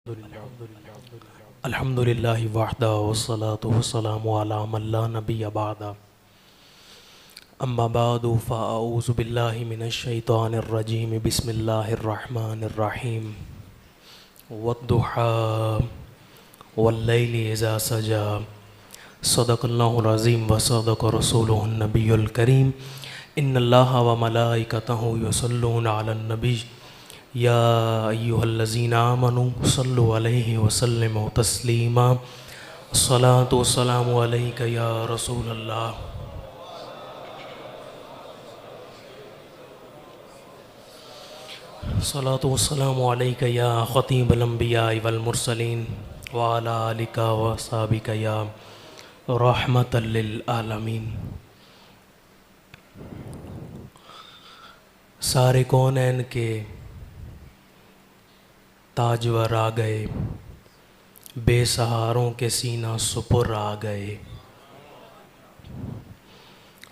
अल्हम्दुलिल्लाहि वहदा वस्सलातु वस्सलामु अला मन ला नबिय्य बअदा अम्मा बअदु फ़अऊज़ु बिल्लाहि मिनश शैतानिर रजीम बिस्मिल्लाहिर रहमानिर रहीम वद्दुहा वल्लैलि इज़ा सजा सदक़ल्लाहुल अज़ीम व सदक़ रसूलुहुन नबियुल करीम इन्नल्लाहा व मलाइकतहु युसल्लूना अलन नबी या अय्युहल्लज़ीना आमनू सल्लु अलैहि वसल्लिमु तस्लीमा अस्सलातु वस्सलामु अलैका या रसूलल्लाह। अस्सलातु वस्सलामु अलैका या ख़तीबल अंबिया वल मुरसलीन व अला आलिका व अस्हाबिका या रहमतल लिल आलमीन। सारे कौनैन के ताजवर आ गए, बेसहारों के सीना सुपुर आ गए।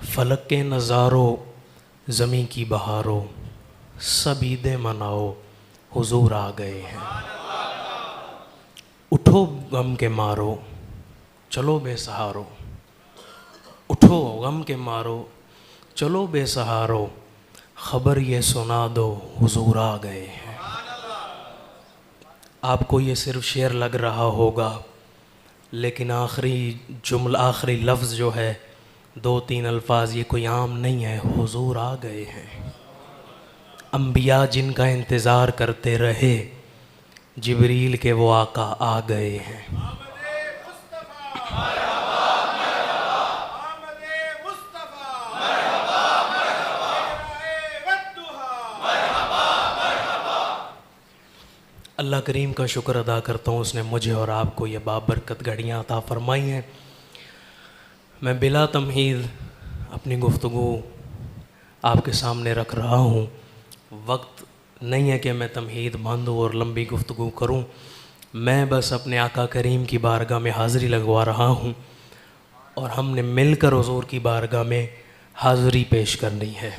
फलक के नज़ारों ज़मीं की बहारों सब ईदें मनाओ, हुजूर आ गए हैं। उठो गम के मारो, चलो बेसहारो, उठो गम के मारो, चलो बेसहारो, खबर ये सुना दो, हुजूर आ गए हैं। आपको ये सिर्फ शेर लग रहा होगा, लेकिन आखिरी लफ्ज़ जो है, दो तीन अल्फाज, ये कोई आम नहीं है। हुजूर आ गए हैं। अंबिया जिनका इंतज़ार करते रहे, जिब्रील के वो आका आ गए हैं। अल्लाह करीम का शुक्र अदा करता हूँ, उसने मुझे और आपको ये बाबरकत घड़ियाँ अता फ़रमाई हैं। मैं बिला तमहीद अपनी गुफ्तगू आपके सामने रख रहा हूँ। वक्त नहीं है कि मैं तमहीद बांधूँ और लंबी गुफ्तगू करूँ। मैं बस अपने आका करीम की बारगाह में हाज़िरी लगवा रहा हूँ और हमने मिलकर हुज़ूर की बारगाह में हाज़िरी पेश करनी है।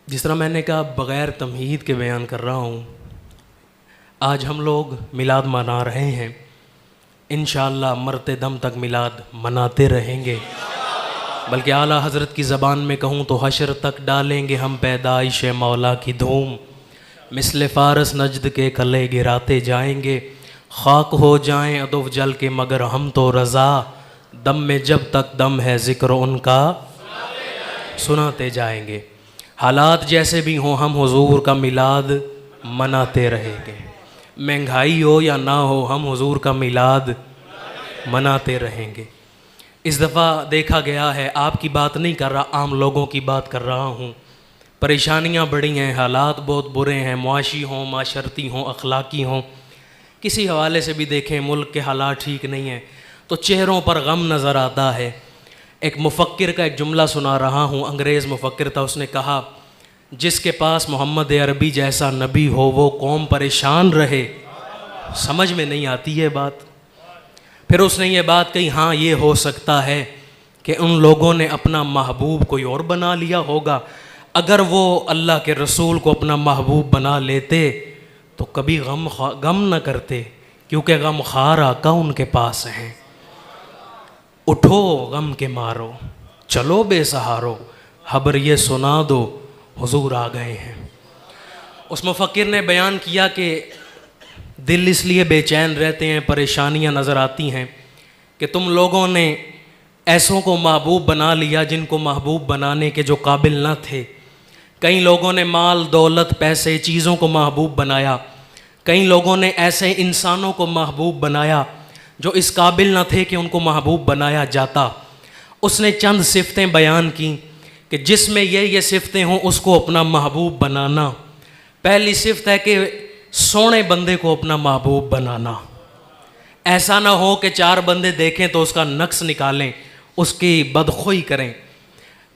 जिस तरह मैंने कहा, बग़ैर तमहीद के बयान कर रहा हूँ। आज हम लोग मिलाद मना रहे हैं, इंशाअल्लाह मरते दम तक मिलाद मनाते रहेंगे। बल्कि आला हज़रत की ज़बान में कहूँ तो हशर तक डालेंगे हम पैदाइश मौला की धूम। मिसले फ़ारस नजद के कले गिराते जाएंगे, खाक हो जाएं अदुव जल के मगर हम तो रज़ा। दम में जब तक दम है ज़िक्र उनका सुनाते जाएंगे। हालात जैसे भी हों हम हुजूर का मिलाद मनाते रहेंगे। महंगाई हो या ना हो हम हुजूर का मिलाद मनाते रहेंगे। इस दफ़ा देखा गया है, आपकी बात नहीं कर रहा, आम लोगों की बात कर रहा हूँ। परेशानियाँ बड़ी हैं, हालात बहुत बुरे हैं, मुआशी हों, माशरती हों, अखलाकी हों, किसी हवाले से भी देखें मुल्क के हालात ठीक नहीं हैं तो चेहरों पर गम नज़र आता है। एक मुफ़क्किर का एक जुमला सुना रहा हूँ, अंग्रेज़ मुफ़क्किर था। उसने कहा, जिसके पास मोहम्मद अरबी जैसा नबी हो वो कौम परेशान रहे। समझ में नहीं आती है बात। फिर उसने ये बात कही, हाँ ये हो सकता है कि उन लोगों ने अपना महबूब कोई और बना लिया होगा। अगर वो अल्लाह के रसूल को अपना महबूब बना लेते तो कभी गम न करते, क्योंकि गम खार आका उनके पास हैं। उठो गम के मारो, चलो बेसहारो, खबर ये सुना दो, हुजूर आ गए हैं। उस मुफ़क्किर ने बयान किया कि दिल इसलिए बेचैन रहते हैं, परेशानियां नज़र आती हैं कि तुम लोगों ने ऐसों को महबूब बना लिया जिनको महबूब बनाने के जो काबिल न थे। कई लोगों ने माल दौलत पैसे चीज़ों को महबूब बनाया। कई लोगों ने ऐसे इंसानों को महबूब बनाया जो इस काबिल न थे कि उनको महबूब बनाया जाता। उसने चंद सिफ़तें बयान की कि जिसमें ये सिफ़तें हों उसको अपना महबूब बनाना। पहली सिफ़त है कि सोने बंदे को अपना महबूब बनाना। ऐसा ना हो कि चार बंदे देखें तो उसका नक्स निकालें, उसकी बदखोई करें।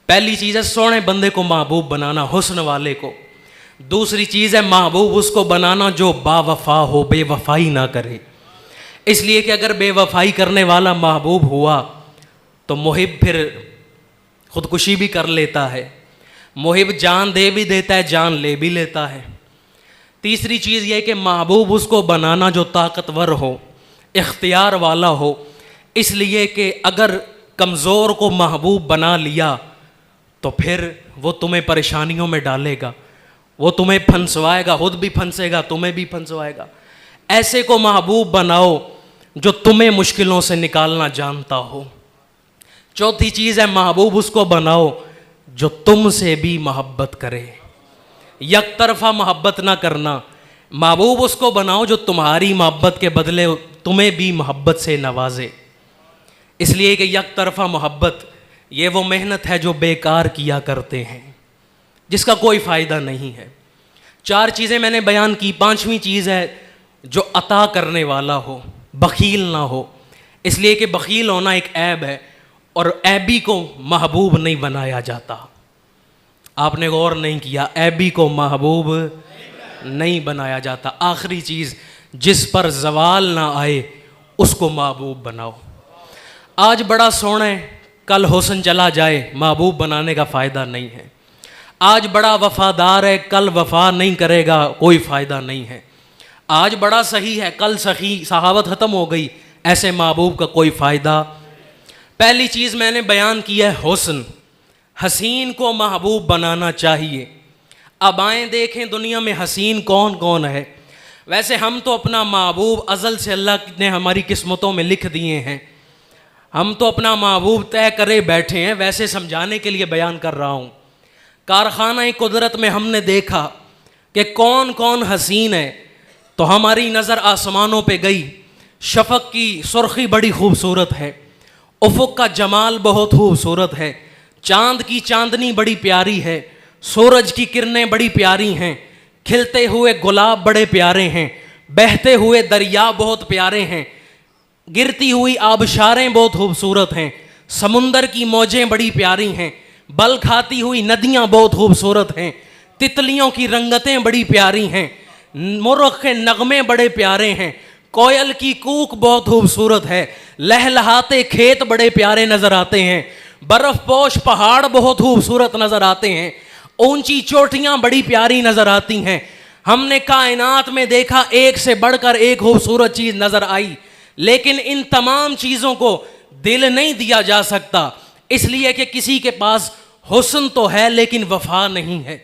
पहली चीज़ है सोने बंदे को महबूब बनाना, हुस्न वाले को। दूसरी चीज़ है महबूब उसको बनाना जो बावफा हो, बेवफाई ना करे। इसलिए कि अगर बेवफाई करने वाला महबूब हुआ तो मुहिब फिर ख़ुदकुशी भी कर लेता है। मुहिब जान दे भी देता है, जान ले भी लेता है। तीसरी चीज़ यह कि महबूब उसको बनाना जो ताकतवर हो, इख्तियार वाला हो, इसलिए कि अगर कमज़ोर को महबूब बना लिया तो फिर वो तुम्हें परेशानियों में डालेगा, वो तुम्हें फंसवाएगा, खुद भी फंसेगा, तुम्हें भी फंसवाएगा। ऐसे को महबूब बनाओ जो तुम्हें मुश्किलों से निकालना जानता हो। चौथी चीज़ है महबूब उसको बनाओ जो तुमसे भी मोहब्बत करे, एक तरफा मोहब्बत ना करना। महबूब उसको बनाओ जो तुम्हारी मोहब्बत के बदले तुम्हें भी मोहब्बत से नवाजे। इसलिए कि एक तरफा मोहब्बत ये वो मेहनत है जो बेकार किया करते हैं, जिसका कोई फ़ायदा नहीं है। 4 चीज़ें मैंने बयान की, 5वीं चीज़ है जो अता करने वाला हो, बखील ना हो। इसलिए कि बखील होना एक ऐब है और ऐबी को महबूब नहीं बनाया जाता। आपने गौर नहीं किया, ऐबी को महबूब नहीं बनाया जाता। आखिरी चीज़, जिस पर जवाल ना आए उसको महबूब बनाओ। आज बड़ा सोना है, कल हुस्न चला जाए, महबूब बनाने का फ़ायदा नहीं है। आज बड़ा वफादार है, कल वफा नहीं करेगा, कोई फ़ायदा नहीं है। आज बड़ा सही है, कल सही सहावत ख़त्म हो गई, ऐसे महबूब का कोई फ़ायदा। पहली चीज़ मैंने बयान की है हुस्न, हसीन को महबूब बनाना चाहिए। अब आए देखें दुनिया में हसीन कौन कौन है। वैसे हम तो अपना महबूब अज़ल से अल्लाह ने हमारी किस्मतों में लिख दिए हैं, हम तो अपना महबूब तय करे बैठे हैं। वैसे समझाने के लिए बयान कर रहा हूँ। कारखाना कुदरत में हमने देखा कि कौन कौन हसीन है, तो हमारी नज़र आसमानों पे गई। शफ़क़ की सुर्खी बड़ी खूबसूरत है, उफ़ुक़ का जमाल बहुत खूबसूरत है, चाँद की चांदनी बड़ी प्यारी है, सूरज की किरणें बड़ी प्यारी हैं, खिलते हुए गुलाब बड़े प्यारे हैं, बहते हुए दरिया बहुत प्यारे हैं, गिरती हुई आबशारें बहुत खूबसूरत हैं, समुंदर की मौजें बड़ी प्यारी हैं, बल खाती हुई नदियाँ बहुत खूबसूरत हैं, तितलियों की रंगतें बड़ी प्यारी हैं, मुर्ग़ के नगमे बड़े प्यारे हैं, कोयल की कूक बहुत खूबसूरत है, लहलहाते खेत बड़े प्यारे नज़र आते हैं, बर्फ़ पोश पहाड़ बहुत खूबसूरत नज़र आते हैं, ऊंची चोटियाँ बड़ी प्यारी नज़र आती हैं। हमने कायनात में देखा एक से बढ़कर एक खूबसूरत चीज़ नज़र आई, लेकिन इन तमाम चीज़ों को दिल नहीं दिया जा सकता, इसलिए कि किसी के पास हुस्न तो है लेकिन वफा नहीं है,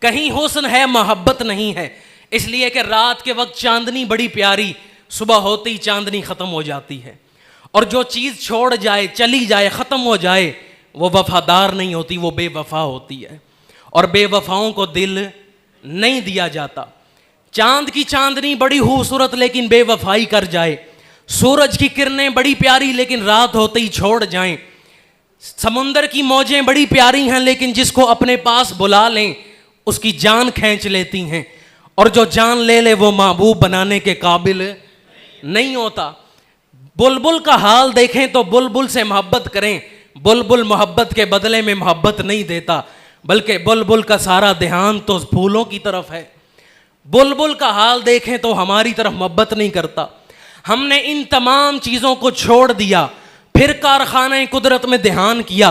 कहीं हुस्न है मोहब्बत नहीं है। इसलिए कि रात के वक्त चांदनी बड़ी प्यारी, सुबह होते ही चांदनी ख़त्म हो जाती है, और जो चीज़ छोड़ जाए, चली जाए, ख़त्म हो जाए, वो वफादार नहीं होती, वो बेवफा होती है, और बेवफाओं को दिल नहीं दिया जाता। चांद की चांदनी बड़ी खूबसूरत लेकिन बेवफाई कर जाए, सूरज की किरणें बड़ी प्यारी लेकिन रात होते ही छोड़ जाएं, समुंदर की मौजें बड़ी प्यारी हैं लेकिन जिसको अपने पास बुला लें उसकी जान खींच लेती हैं, और जो जान ले ले वो महबूब बनाने के काबिल नहीं होता। बुलबुल का हाल देखें तो बुलबुल से मोहब्बत करें, बुलबुल मोहब्बत के बदले में मोहब्बत नहीं देता, बल्कि बुलबुल का सारा ध्यान तो फूलों की तरफ है। बुलबुल का हाल देखें तो हमारी तरफ मोहब्बत नहीं करता। हमने इन तमाम चीज़ों को छोड़ दिया, फिर कारखाने कुदरत में ध्यान किया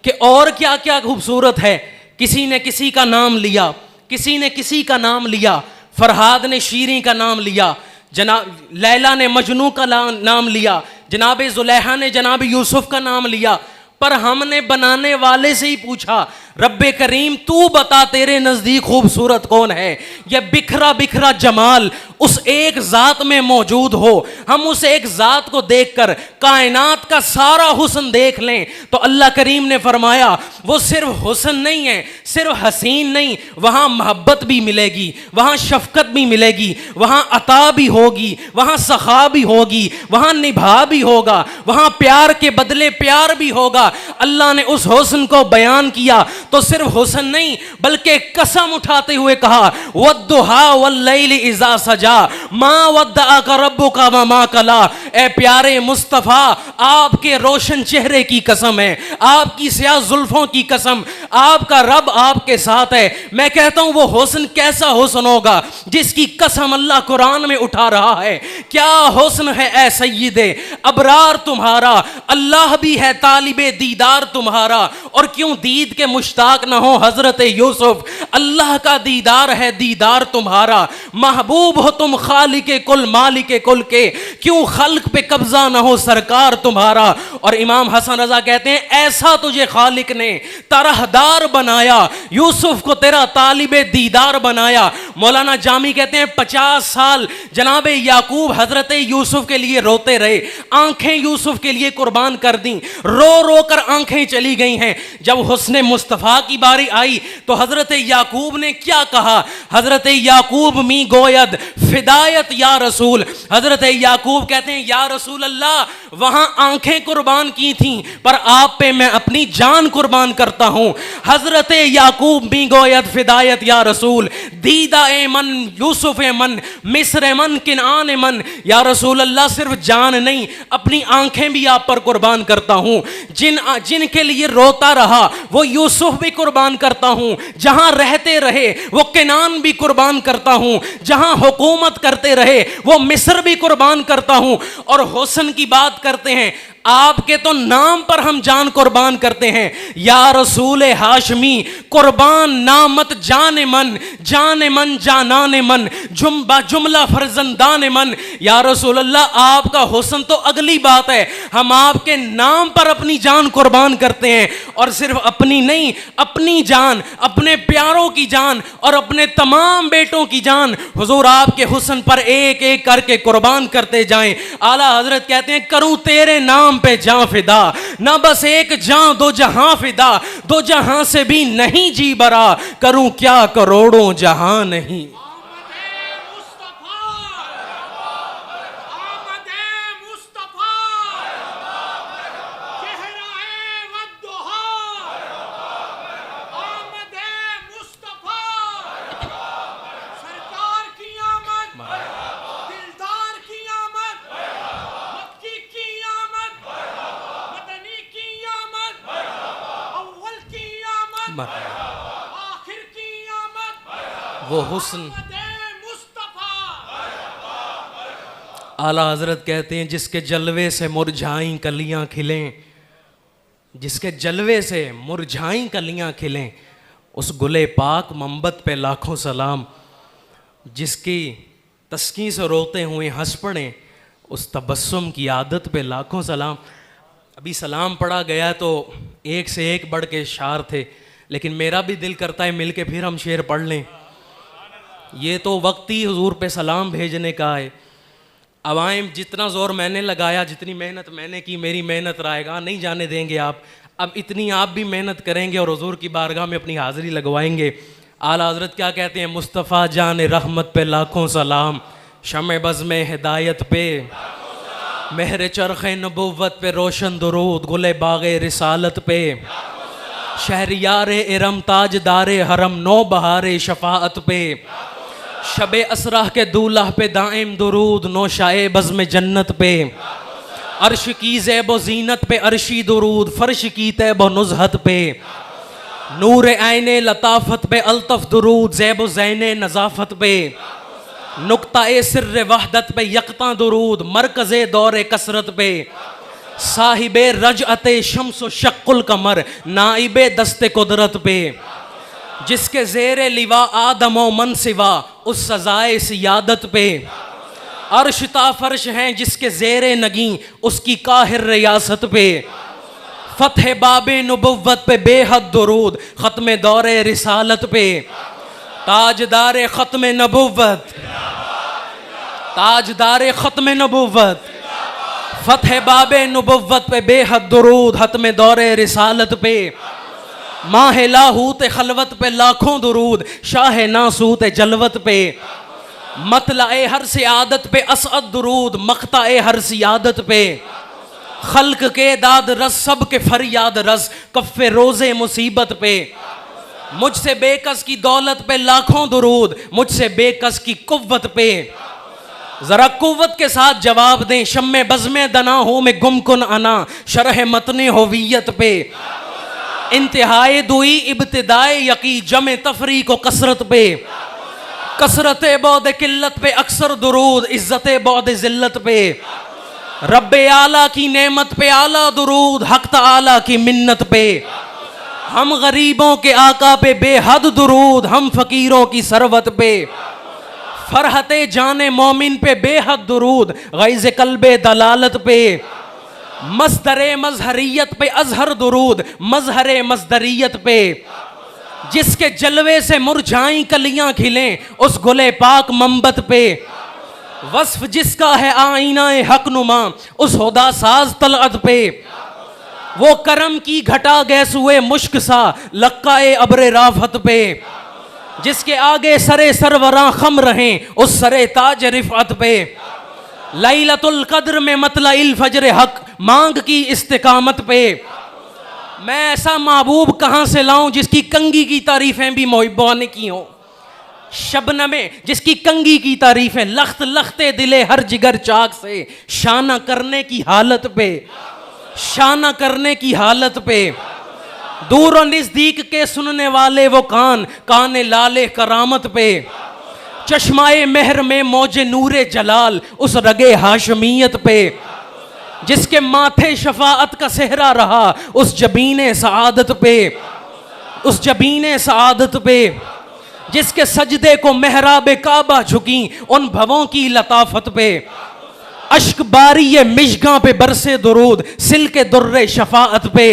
कि और क्या क्या खूबसूरत है। किसी ने किसी का नाम लिया, किसी ने किसी का नाम लिया, फरहाद ने शीरी का नाम लिया, जनाब लैला ने मजनू का नाम लिया, जनाब जुलेहा ने जनाब यूसुफ का नाम लिया, पर हमने बनाने वाले से ही पूछा, रब्बे करीम तू बता तेरे नज़दीक खूबसूरत कौन है। यह बिखरा बिखरा जमाल उस एक ज़ात में मौजूद हो, हम उस एक ज़ात को देखकर कायनात का सारा हुस्न देख लें, तो अल्लाह करीम ने फरमाया वो सिर्फ हुस्न नहीं है, सिर्फ हसीन नहीं, वहाँ मोहब्बत भी मिलेगी, वहाँ शफकत भी मिलेगी, वहाँ अता भी होगी, वहाँ सखा भी होगी, वहाँ निभा भी होगा, वहाँ प्यार के बदले प्यार भी होगा। अल्लाह ने उस हुस्न को बयान किया तो सिर्फ हुस्न नहीं बल्कि कसम उठाते हुए कहा, वद्दुहा वल्लैलि इज़ा सजा मा वद्दअका रब्बुका व मा कला। ए प्यारे मुस्तफ़ा, आपके रोशन चेहरे की कसम है, आपकी स्याह जुल्फों की कसम, आपका रब आपके साथ है। मैं कहता हूं वो हुस्न कैसा हुस्न होगा जिसकी कसम अल्लाह कुरान में उठा रहा है। क्या हुस्न है ए सय्यदे अबरार तुम्हारा, अल्लाह भी है तालिबे दीदार तुम्हारा। और क्यों दीद के मुश्ताक ना हो हजरत यूसुफ, अल्लाह का दीदार है दीदार तुम्हारा। महबूब हो तुम खालिके कुल मालिके कुल के, क्यों खल्क पे कब्जा ना हो सरकार तुम्हारा। और इमाम हसन रजा कहते हैं ऐसा तुझे खालिक ने तरहदार बनाया, यूसुफ को तेरा तालिबे दीदार बनाया। मौलाना जामी कहते हैं 50 साल जनाबे याकूब हजरत यूसुफ के लिए रोते रहे, आंखें यूसुफ के लिए कुर्बान कर दी, रो रो कर आंखें चली गई हैं। जब हुस्ने मुस्तफ़ा की बारी आई तो हजरत याकूब ने क्या कहा? हजरत याकूब मी गोयद फिदायत या रसूल, हजरत याकूब कहते हैं या रसूल अल्लाह वहां आंखें कुर्बान की थी पर आप पे मैं अपनी जान कुर्बान करता हूं। हजरत याकूब मी गोयद फिदायत या रसूल, दीदा ए मन यूसुफ ए मन मिस्र ए मन किनान ए मन, या रसूल अल्लाह सिर्फ जान नहीं अपनी आंखें भी आप पर कुर्बान करता हूं। जिनके लिए रोता रहा वो यूसुफ भी कुर्बान करता हूं, जहां रहते रहे वो किनान भी कुर्बान करता हूं, जहां हुकूमत करते रहे वो मिस्र भी कुर्बान करता हूं। और हुस्न की बात करते हैं, आपके तो नाम पर हम जान कुर्बान करते हैं। या रसूल हाशमी कुर्बान नामत जाने मन जानाने मन जुमला फरजंदान मन। या रसूल अल्लाह आपका हुस्न तो अगली बात है, हम आपके नाम पर अपनी जान कुर्बान करते हैं। और सिर्फ अपनी नहीं, अपनी जान, अपने प्यारों की जान और अपने तमाम बेटों की जान हुजूर आपके हुस्न पर एक एक करके कुर्बान करते जाएं। आला हजरत कहते हैं करूं तेरे नाम पे जान फिदा, ना बस एक जान दो जहां फिदा, दो जहां से भी नहीं जी बरा, करूं क्या करोड़ों जहां नहीं। वो हुस्न आला हजरत कहते हैं जिसके जलवे से मुरझाई कलियां खिलें, जिसके जलवे से मुरझाई कलियां खिलें, उस गुले पाक मोहब्बत पे लाखों सलाम। जिसकी तस्की से रोते हुए हंस पड़े उस तबस्सुम की आदत पे लाखों सलाम। अभी सलाम पढ़ा गया तो एक से एक बढ़ के शार थे, लेकिन मेरा भी दिल करता है मिल के फिर हम शेर पढ़ लें। ये तो वक्त ही हुजूर पे सलाम भेजने का है। अवाइम जितना ज़ोर मैंने लगाया, जितनी मेहनत मैंने की, मेरी मेहनत रायगां नहीं जाने देंगे आप। अब इतनी आप भी मेहनत करेंगे और हुजूर की बारगाह में अपनी हाज़िरी लगवाएंगे। आला हज़रत क्या कहते हैं? मुस्तफ़ा जान रहमत पे लाखों सलाम, शमे बज़्म हिदायत पे मेहर चरख़ नबुव्वत पे रोशन दुरूद, गुले बाग़े रिसालत पे शहरियार इरम ताजदार हरम नो बहारे शफाअत पे, शबे असरा के दूल्हा पे दाइम दुरूद, नौशाए बज़्म जन्नत पे, अर्श की ज़ैब ज़ीनत पे अर्शी दुरूद, फर्श की तैब नुज़हत पे, नूर आईने लताफत पे अल्तफ दुरूद, ज़ैब ज़ैने नज़ाफ़त पे, नुक्ता ए सिर्र वहदत पे यकता दुरूद, मरकज़े दौरे कसरत पे, साहिबे रजअते शम्स शक्कुल कमर, नाइबे दस्ते कुदरत पे, जिसके ज़ेरे लिवा आदमो मन सिवा उस सजाए सियादत पे, अर्श ता फर्श हैं जिसके ज़ेरे नगी उसकी काहिर रियासत पे, फ़तह बाबे नुबुव्वत पे बेहद दुरूद, ख़त्म दौरे रिसालत पे, ताजदार ख़त्म नबुव्वत, ताजदार ख़त्म नबुव्वत, फ़तह बाबे नुबुव्वत पे बेहद दुरूद, ख़त्म दौरे रिसालत पे, माह लाहूत खलवत पे लाखों दुरूद, शाह नासूत जलवत पे, मतलाए हर से आदत पे असअद दुरूद, मख्ताए हर सियादत पे, खल्क के दाद रस सब के फरियाद रस, कफ़े रोज़े मुसीबत पे, मुझसे बेकस की दौलत पे लाखों दुरूद, मुझसे बेकस की कुव्वत पे। जरा कुव्वत के साथ जवाब दें, शम्मे बज़्मे दना हो में गुमकुन अना, शरह मतने होवियत पे, इंतहाए दुई इब्तिदाए यकी जमे तफरी को कसरत पे, कसरत बौद किल्लत पे अक्सर दुरूद, इज्जत बौद जिल्लत पे, रब्बे आला की नेमत पे आला दुरूद, हक ताला की मिन्नत पे, हम गरीबों के आका पे बेहद दुरूद, हम फकीरों की सरवत पे, फरहते जाने मोमिन पे बेहद दुरूद, गैज़ कल्बे दलालत पे, मज़दरे मजहरियत पे अजहर दुरूद, मजहरे मजदरियत पे, जिसके जलवे से मुरझाई कलियां खिलें उस गुले पाक मंबत पे, वस्फ जिसका है आईना हक नुमा उस हुदा साज तलअत पे, वो करम की घटा गैसुए मुश्क सा लक्काए अब्रे राफत पे, जिसके आगे सरे सरवरां खम रहें उस सरे ताज रिफअत पे, लैलतुल कद्र में मतलइल फजर हक मांग की इस्तिकामत पे, मैं ऐसा महबूब कहाँ से लाऊं जिसकी कंगी की तारीफें भी मोहिब्बा ने की हों, शबनमे जिसकी कंगी की तारीफें लख्त लख्ते दिले हर जिगर चाक से, शाना करने की हालत पे, शाना करने की हालत पे, दूर और नजदीक के सुनने वाले वो कान, काने लाले करामत पे, चश्माए मेहर में मौजे नूरे जलाल उस रगे हाशमियत पे, जिसके माथे शफाअत का सेहरा रहा उस जबीने सआदत पे, उस जबीने सआदत पे, जिसके सजदे को मेहराबे काबा झुकी उन भवों की लताफत पे, अश्क बारी ये मिशगा पे बरसे दुरूद सिल के दुर्रे शफाअत पे,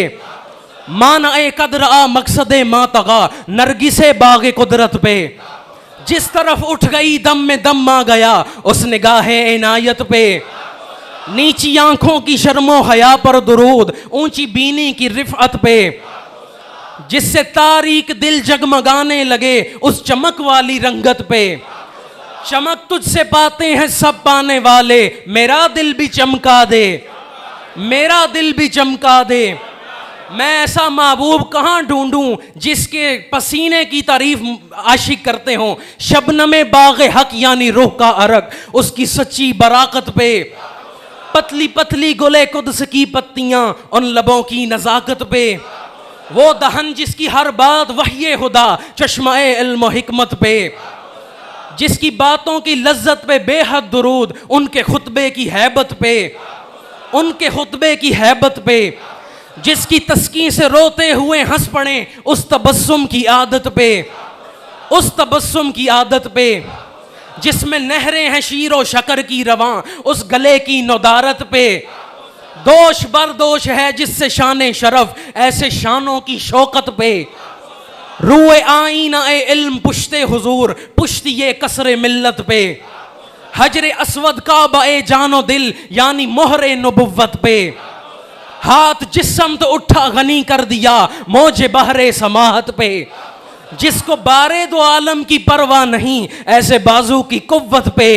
माना ए कदर आ मकसदे मातगा नरगिसे बागे कुदरत पे, जिस तरफ उठ गई दम में दम आ गया उस निगाहे इनायत पे, नीची आंखों की शर्मो हया पर दुरूद ऊंची बीनी की रिफअत पे, जिससे तारीक दिल जगमगाने लगे उस चमक वाली रंगत पे, चमक तुझसे पाते हैं सब पाने वाले, मेरा दिल भी चमका दे, मेरा दिल भी चमका दे, मैं ऐसा महबूब कहाँ ढूंढूं जिसके पसीने की तारीफ आशिक करते हों, शबनमे बाग़े हक यानी रूह का अरग उसकी सच्ची बराकत पे, पतली पतली गुले कुद्स की पत्तियां उन लबों की नजाकत पे, वो दहन जिसकी हर बात वही खुदा चश्माए इल्म हिकमत पे, जिसकी बातों की लज्जत पे बेहद दुरूद उनके खुतबे की हैबत पे, उनके खुतबे की हैबत पे, जिसकी तस्कीन से रोते हुए हंस पड़े उस तबस्सुम की आदत पे, उस तबस्सुम की आदत पे, जिसमें नहरें हैं शीरो शकर की रवां उस गले की नौदारत पे, दोष बरदोश है जिससे शान शरफ ऐसे शानों की शौकत पे, रूए आईना ए इल्म पुश्ते हुजूर पुश्ती ये कसरे मिल्लत पे, हजरे अस्वद काबा ए जानो दिल यानी मोहरे नबुव्वत पे, हाथ जिस्म तो उठा गनी कर दिया मौजे बहरे समाहत पे, जिसको बारे दो आलम की परवाह नहीं ऐसे बाजू की कुव्वत पे,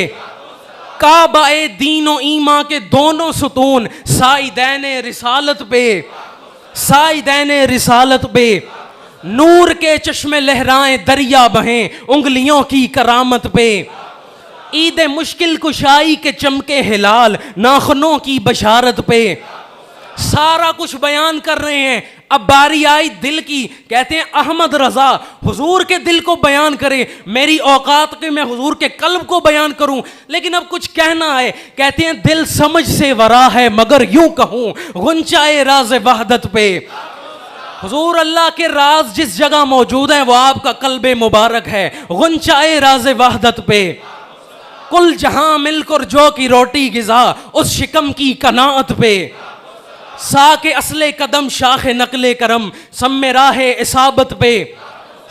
काबा ए दीनो ईमा के दोनों सुतून साइदैन रिसालत पे, साइदैन रिसालत पे, नूर के चश्मे लहराएं दरिया बहें उंगलियों की करामत पे, ईद मुश्किल कुशाई के चमके हिलाल नाखनों की बशारत पे, सारा कुछ बयान कर रहे हैं। अब बारी आई दिल की, कहते हैं अहमद रजा हुजूर के दिल को बयान करें, मेरी औकात के मैं हुजूर के कल्ब को बयान करूं, लेकिन अब कुछ कहना है। कहते हैं दिल समझ से वरा है मगर यूं कहूं गुंचाए राज वहदत पे, हुजूर अल्लाह के राज जिस जगह मौजूद है वो आपका कल्बे मुबारक है, गुंचाए राज वहदत पे, कुल जहां मिलकर जो की रोटी गिजा उस शिकम की कनाअत पे, साके असले कदम शाखे नकले करम सम्मे राहे इसाबत पे,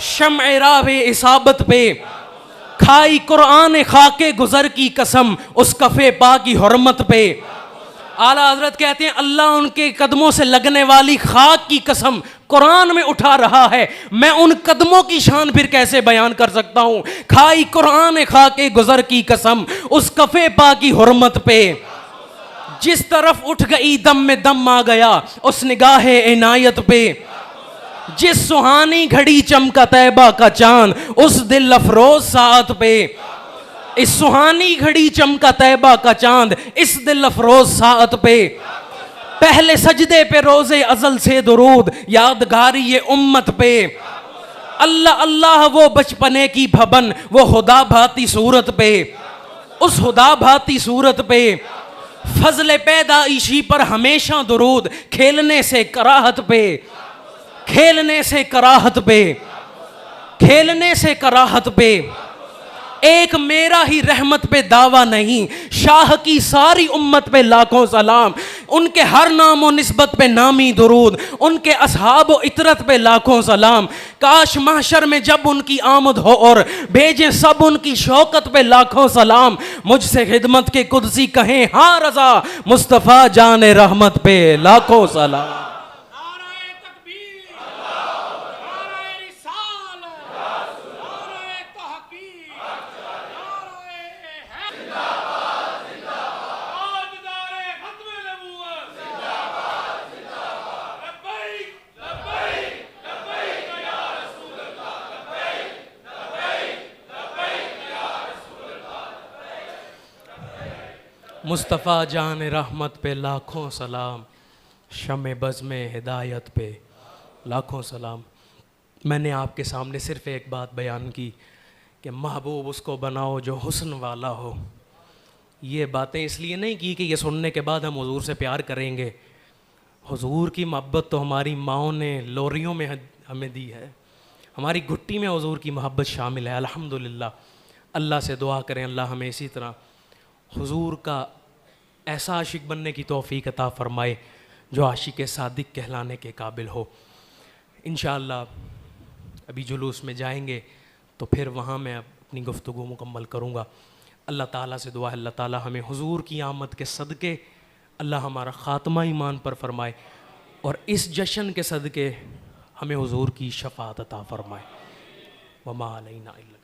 शम्ए राहे इसाबत पे, खाई कुरान खाके गुजर की कसम उस कफे पा की हुर्मत पे। आला हजरत कहते हैं अल्लाह उनके कदमों से लगने वाली खाक की कसम कुरान में उठा रहा है, मैं उन कदमों की शान फिर कैसे बयान कर सकता हूँ। खाई कुरान खाके गुजर की कसम उस कफे पा की हुर्मत पे, जिस तरफ उठ गई दम में दम आ गया उस निगाहे इनायत पे, जिस सुहानी घड़ी चमका तैबा का चांद उस दिल अफरोज साथ पे, इस सुहानी घड़ी चमका तैबा का चांद इस दिल अफरोज साथ पे, पहले सजदे पे रोज़े अज़ल से दुरूद, यादगारी ये उम्मत पे। अल्लाह अल्लाह वो बचपने की भवन, वो खुदा भाती सूरत पे, उस खुदा भाती सूरत पे। फजल पैदाइशी पर हमेशा दुरूद, खेलने से कराहत पे, खेलने से कराहत पे, खेलने से कराहत पे। एक मेरा ही रहमत पे दावा नहीं, शाह की सारी उम्मत पे लाखों सलाम। उनके हर नाम और निस्बत पे नामी दुरूद, उनके असहाब व इतरत पे लाखों सलाम। काश महशर में जब उनकी आमद हो और भेजें सब उनकी शौकत पे लाखों सलाम। मुझसे खिदमत के कुदसी कहें हाँ रजा, मुस्तफ़ा जान रहमत पे लाखों सलाम। मुस्तफ़ा जान रहमत पे लाखों सलाम, शमे बज़ में हिदायत पे लाखों सलाम। मैंने आपके सामने सिर्फ़ एक बात बयान की कि महबूब उसको बनाओ जो हुस्न वाला हो। ये बातें इसलिए नहीं की कि ये सुनने के बाद हम हुजूर से प्यार करेंगे। हुजूर की मोहब्बत तो हमारी माओं ने लोरियों में हमें दी है, हमारी घुट्टी में हुजूर की मोहब्बत शामिल है। अल्हम्दुलिल्लाह। अल्लाह से दुआ करें अल्लाह हमें इसी तरह हुजूर का ऐसा आशिक बनने की तौफीक अता फ़रमाए जो आशिक सादिक कहलाने के काबिल हो। इंशाअल्लाह अभी जुलूस में जाएंगे तो फिर वहाँ मैं अपनी गुफ्तगू मुकम्मल करूँगा। अल्लाह ताला से दुआ है अल्लाह ताला हमें हुजूर की आमद के सदक़े अल्लाह हमारा ख़ात्मा ईमान पर फ़रमाए और इस जश्न के सदक़े हमें हुजूर की शफ़ाअत अता फ़रमाए। वमा अलैना इल्ला